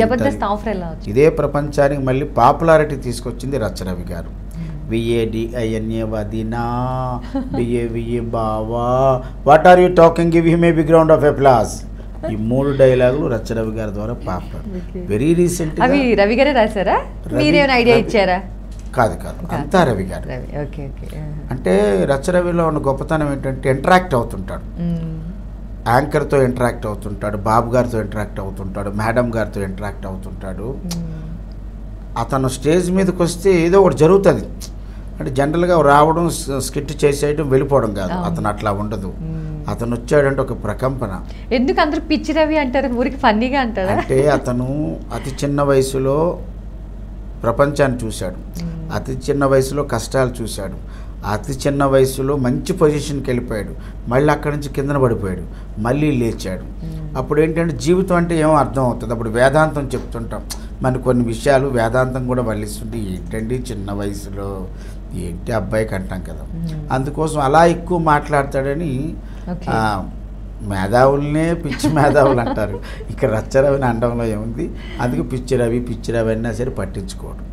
Jabardasth offer ఎలా వచ్చింది? ఇదే ప్రపంచానికి మళ్ళీ పాపులారిటీ తీసుకొచ్చింది రచ్చరవి గారు. VADINA వదినా BAVA బావా what are you talking, give him a big round of applause. ఈ 3 డైలాగులు రచ్చరవి గారి ద్వారా పాపులర్. Very recent. అవి రవి గారే రాశారా, మీరేమైనా ఐడియా ఇచ్చారా? కాదు, అంతా రవి గారు. అంటే రచ్చరవిలో ఉన్న గొప్పతనం ఏంటంటే ఇంటరాక్ట్ అవుతుంటాడు, యాంకర్తో ఇంటరాక్ట్ అవుతుంటాడు, బాబు గారితో ఇంటరాక్ట్ అవుతుంటాడు, మేడం గారితో ఇంటరాక్ట్ అవుతుంటాడు. అతను స్టేజ్ మీదకి వస్తే ఏదో ఒకటి జరుగుతుంది. అంటే జనరల్గా రావడం, స్కిట్ చేసేయడం, వెళ్ళిపోవడం కాదు. అతను అట్లా ఉండదు. అతను వచ్చాడంటే ఒక ప్రకంపన. ఎందుకు అందరూ పిచ్చి రవి అంటారు, ఊరికి ఫన్నీగా అంటారు? అంటే అతను అతి చిన్న వయసులో ప్రపంచాన్ని చూశాడు, అతి చిన్న వయసులో కష్టాలు చూశాడు, అతి చిన్న వయసులో మంచి పొజిషన్కి వెళ్ళిపోయాడు, మళ్ళీ అక్కడి నుంచి కిందన పడిపోయాడు, మళ్ళీ లేచాడు. అప్పుడు ఏంటంటే జీవితం అంటే ఏమో అర్థం అవుతుంది. అప్పుడు వేదాంతం చెప్తుంటాం, మన కొన్ని విషయాలు వేదాంతం కూడా వల్లిస్తుంటే ఏంటండి చిన్న వయసులో ఏంటి అబ్బాయికి అంటాం కదా. అందుకోసం అలా ఎక్కువ మాట్లాడతాడని మేధావులనే పిచ్చి మేధావులు అంటారు. ఇక రచ్చరవిని అనడంలో ఏముంది. అందుకే పిచ్చి రవి అన్నా సరే పట్టించుకోవడం.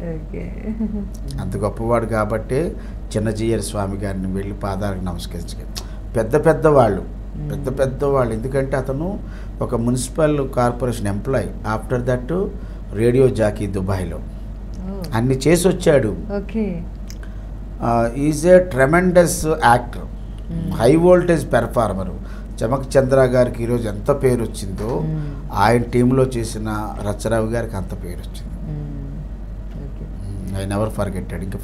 అంత గొప్పవాడు కాబట్టే చిన్నజీయర్ స్వామి గారిని వెళ్ళి పాదాలకు నమస్కరించారు. పెద్ద వాళ్ళు ఎందుకంటే అతను ఒక municipal corporation employee. After that radio jockey దుబాయ్లో అన్ని చేసి వచ్చాడు. Is a tremendous actor, high voltage performer. Chamak Chandra గారికి ఈరోజు ఎంత పేరు వచ్చిందో ఆయన టీంలో చేసిన రచ్చరవి గారికి అంత పేరు వచ్చింది. I never forget. ఇంకా